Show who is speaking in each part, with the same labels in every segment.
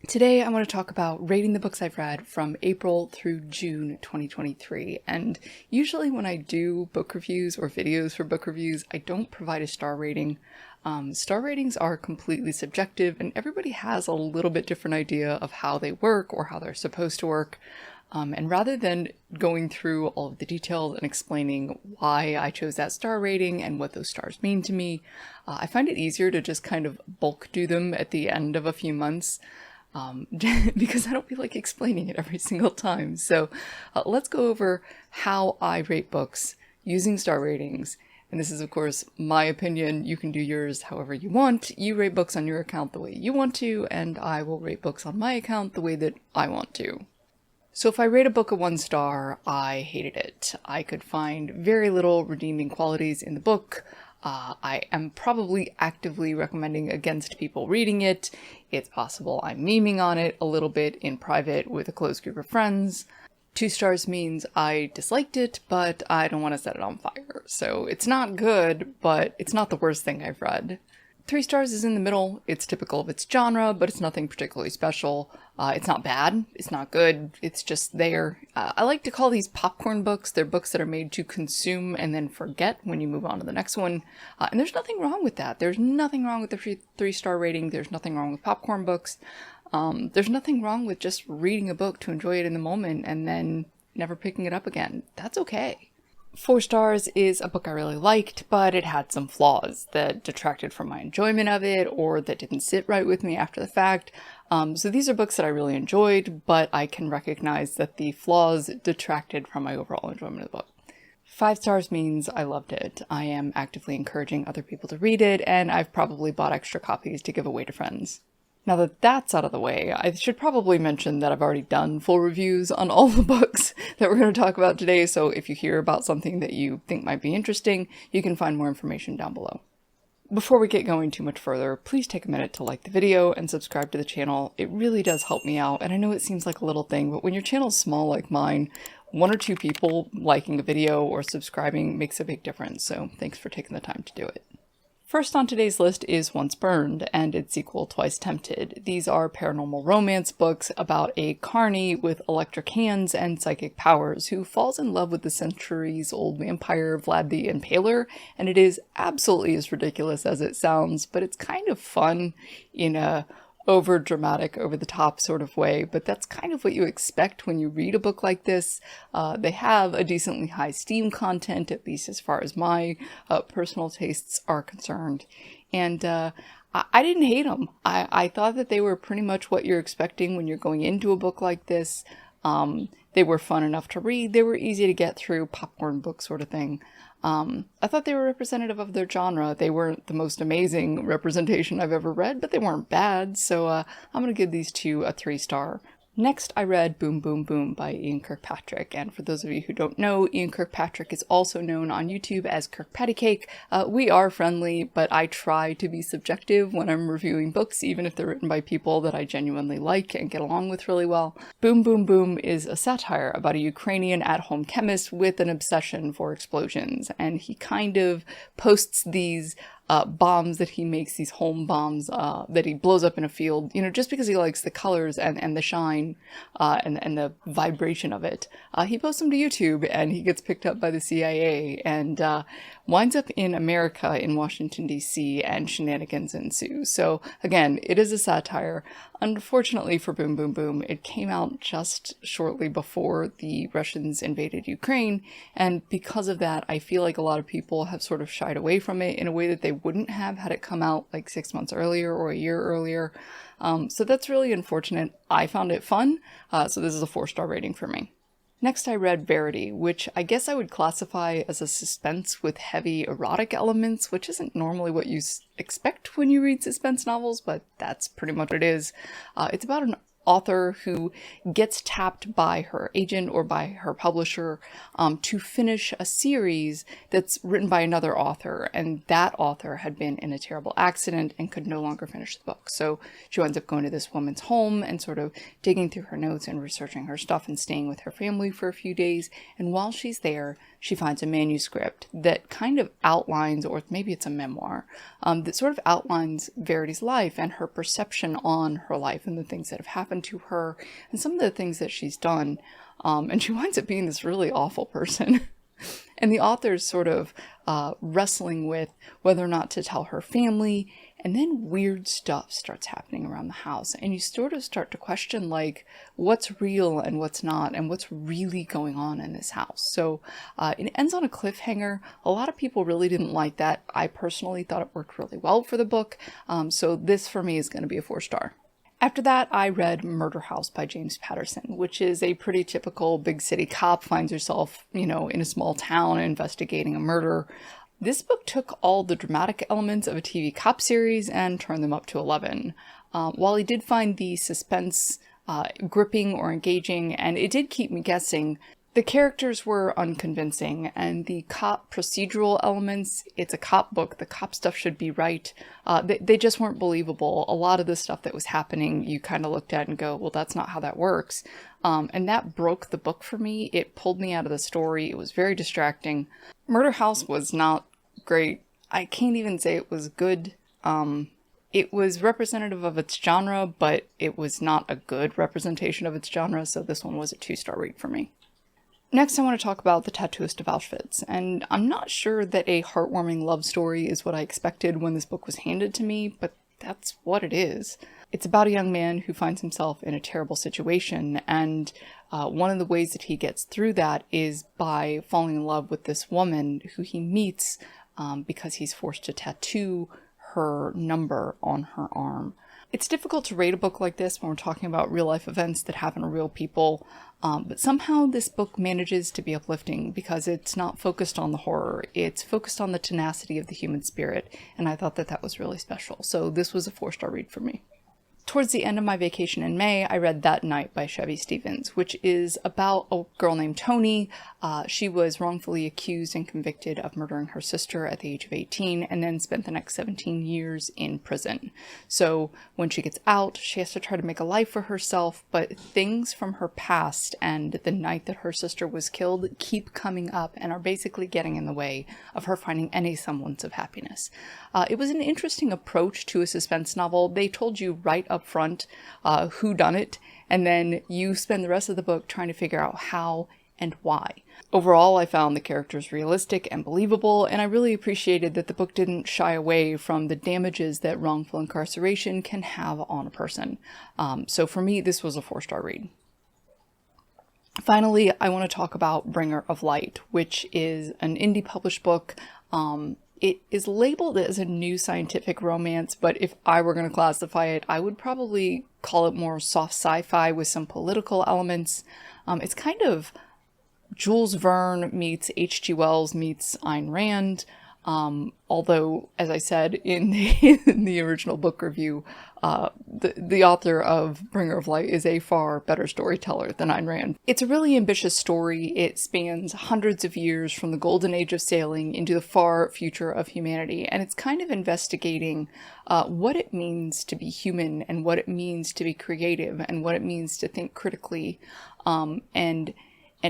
Speaker 1: Today I want to talk about rating the books I've read from April through June 2023, and usually when I do book reviews or videos for book reviews, I don't provide a star rating. Star ratings are completely subjective, and everybody has a little bit different idea of how they work or how they're supposed to work. And rather than going through all of the details and explaining why I chose that star rating and what those stars mean to me, I find it easier to just kind of bulk do them at the end of a few months. Because I don't feel like explaining it every single time. So let's go over how I rate books using star ratings. And this is, of course, my opinion. You can do yours however you want. You rate books on your account the way you want to, and I will rate books on my account the way that I want to. So if I rate a book a 1 star, I hated it. I could find very little redeeming qualities in the book. I am probably actively recommending against people reading it. It's possible I'm memeing on it a little bit in private with a close group of friends. 2 stars means I disliked it, but I don't want to set it on fire. So it's not good, but it's not the worst thing I've read. 3 stars is in the middle. It's typical of its genre, but it's nothing particularly special. It's not bad. It's not good. It's just there. I like to call these popcorn books. They're books that are made to consume and then forget when you move on to the next one. And there's nothing wrong with that. There's nothing wrong with the 3-star rating. There's nothing wrong with popcorn books. There's nothing wrong with just reading a book to enjoy it in the moment and then never picking it up again. That's okay. 4 stars is a book I really liked, but it had some flaws that detracted from my enjoyment of it or that didn't sit right with me after the fact. So these are books that I really enjoyed, but I can recognize that the flaws detracted from my overall enjoyment of the book. 5 stars means I loved it. I am actively encouraging other people to read it, and I've probably bought extra copies to give away to friends. Now that that's out of the way, I should probably mention that I've already done full reviews on all the books that we're going to talk about today, so if you hear about something that you think might be interesting, you can find more information down below. Before we get going too much further, please take a minute to like the video and subscribe to the channel. It really does help me out, and I know it seems like a little thing, but when your channel's small like mine, 1 or 2 people liking a video or subscribing makes a big difference, so thanks for taking the time to do it. First on today's list is Once Burned and its sequel Twice Tempted. These are paranormal romance books about a carny with electric hands and psychic powers who falls in love with the centuries-old vampire Vlad the Impaler, and it is absolutely as ridiculous as it sounds, but it's kind of fun in a over-dramatic, over-the-top sort of way, but that's kind of what you expect when you read a book like this. They have a decently high Steam content, at least as far as my personal tastes are concerned, and I didn't hate them. I thought that they were pretty much what you're expecting when you're going into a book like this. They were fun enough to read, they were easy to get through, popcorn book sort of thing. I thought they were representative of their genre. They weren't the most amazing representation I've ever read, but they weren't bad, so I'm going to give these 2 a 3-star. Next, I read Boom Boom Boom by Ian Kirkpatrick, and for those of you who don't know, Ian Kirkpatrick is also known on YouTube as Kirkpaticake. We are friendly, but I try to be subjective when I'm reviewing books, even if they're written by people that I genuinely like and get along with really well. Boom Boom Boom is a satire about a Ukrainian at-home chemist with an obsession for explosions, and he kind of posts these bombs that he makes, these home bombs that he blows up in a field, you know, just because he likes the colors and the shine and the vibration of it. He posts them to YouTube and he gets picked up by the CIA and winds up in America in Washington, D.C., and shenanigans ensue. So again, it is a satire. Unfortunately for Boom Boom Boom, it came out just shortly before the Russians invaded Ukraine, and because of that, I feel like a lot of people have sort of shied away from it in a way that they wouldn't have had it come out like 6 months earlier or a year earlier. So that's really unfortunate. I found it fun, so this is a 4-star rating for me. Next, I read Verity, which I guess I would classify as a suspense with heavy erotic elements, which isn't normally what you expect when you read suspense novels, but that's pretty much what it is. It's about an author who gets tapped by her agent or by her publisher to finish a series that's written by another author, and that author had been in a terrible accident and could no longer finish the book. So she winds up going to this woman's home and sort of digging through her notes and researching her stuff and staying with her family for a few days. And while she's there, she finds a manuscript that kind of outlines, or maybe it's a memoir, that sort of outlines Verity's life and her perception on her life and the things that have happened to her and some of the things that she's done. And she winds up being this really awful person. And the author's sort of wrestling with whether or not to tell her family, and then weird stuff starts happening around the house. And you sort of start to question, like, what's real and what's not, and what's really going on in this house. So it ends on a cliffhanger. A lot of people really didn't like that. I personally thought it worked really well for the book. So this, for me, is going to be a 4-star. After that, I read Murder House by James Patterson, which is a pretty typical big city cop finds herself, in a small town investigating a murder. This book took all the dramatic elements of a TV cop series and turned them up to 11. While I did find the suspense gripping or engaging, and it did keep me guessing, the characters were unconvincing, and the cop procedural elements, it's a cop book, the cop stuff should be right, they just weren't believable. A lot of the stuff that was happening, you kind of looked at and go, well, that's not how that works. And that broke the book for me. It pulled me out of the story. It was very distracting. Murder House was not great. I can't even say it was good. It was representative of its genre, but it was not a good representation of its genre, so this one was a 2-star read for me. Next, I want to talk about The Tattooist of Auschwitz, and I'm not sure that a heartwarming love story is what I expected when this book was handed to me, but that's what it is. It's about a young man who finds himself in a terrible situation, and one of the ways that he gets through that is by falling in love with this woman who he meets because he's forced to tattoo her number on her arm. It's difficult to rate a book like this when we're talking about real-life events that happen to real people, but somehow this book manages to be uplifting because it's not focused on the horror. It's focused on the tenacity of the human spirit, and I thought that that was really special. So this was a 4-star read for me. Towards the end of my vacation in May, I read That Night by Chevy Stevens, which is about a girl named Toni. She was wrongfully accused and convicted of murdering her sister at the age of 18 and then spent the next 17 years in prison. So when she gets out, she has to try to make a life for herself, but things from her past and the night that her sister was killed keep coming up and are basically getting in the way of her finding any semblance of happiness. It was an interesting approach to a suspense novel. They told you right up front who done it, and then you spend the rest of the book trying to figure out how and why. Overall, I found the characters realistic and believable, and I really appreciated that the book didn't shy away from the damages that wrongful incarceration can have on a person. So for me, this was a 4-star read. Finally, I want to talk about Bringer of Light, which is an indie published book. It is labeled as a new scientific romance, but if I were going to classify it, I would probably call it more soft sci-fi with some political elements. It's kind of Jules Verne meets H.G. Wells meets Ayn Rand, although, as I said in the original book review, the author of Bringer of Light is a far better storyteller than Ayn Rand. It's a really ambitious story. It spans hundreds of years from the golden age of sailing into the far future of humanity, and it's kind of investigating what it means to be human and what it means to be creative and what it means to think critically, and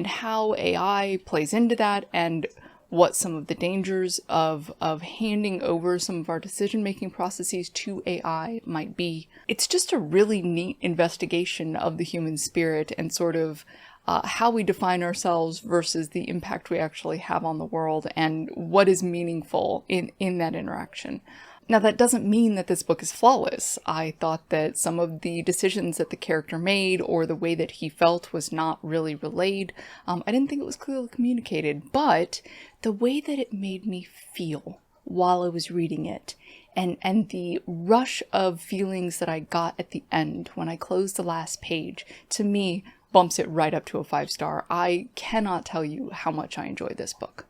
Speaker 1: how AI plays into that, and what some of the dangers of handing over some of our decision-making processes to AI might be. It's just a really neat investigation of the human spirit and sort of how we define ourselves versus the impact we actually have on the world and what is meaningful in that interaction. Now, that doesn't mean that this book is flawless. I thought that some of the decisions that the character made or the way that he felt was not really relayed. I didn't think it was clearly communicated, but the way that it made me feel while I was reading it and the rush of feelings that I got at the end when I closed the last page, to me, bumps it right up to a 5-star. I cannot tell you how much I enjoyed this book.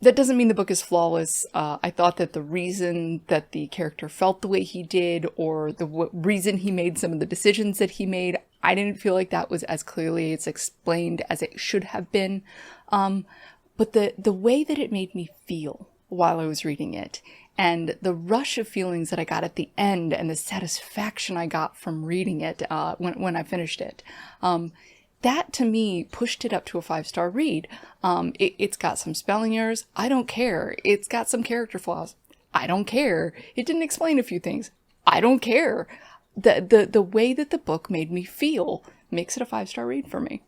Speaker 1: That doesn't mean the book is flawless. I thought that the reason that the character felt the way he did, or the reason he made some of the decisions that he made, I didn't feel like that was as clearly as explained as it should have been. But the way that it made me feel while I was reading it, and the rush of feelings that I got at the end, and the satisfaction I got from reading it when I finished it, that to me pushed it up to a 5-star read. It's got some spelling errors. I don't care. It's got some character flaws. I don't care. It didn't explain a few things. I don't care. The way that the book made me feel makes it a 5-star read for me.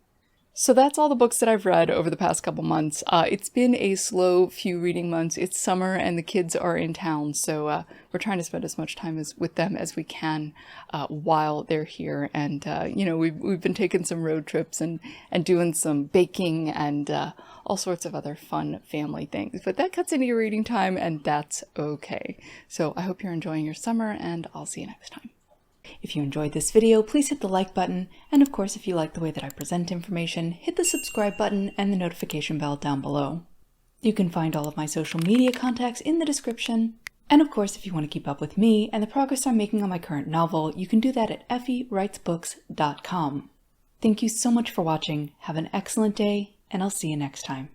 Speaker 1: So that's all the books that I've read over the past couple months. It's been a slow few reading months. It's summer and the kids are in town, so we're trying to spend as much time with them as we can while they're here. And we've been taking some road trips and doing some baking and all sorts of other fun family things. But that cuts into your reading time, and that's okay. So I hope you're enjoying your summer, and I'll see you next time. If you enjoyed this video, please hit the like button, and of course if you like the way that I present information, hit the subscribe button and the notification bell down below. You can find all of my social media contacts in the description, and of course if you want to keep up with me and the progress I'm making on my current novel, you can do that at effywritesbooks.com. Thank you so much for watching, have an excellent day, and I'll see you next time.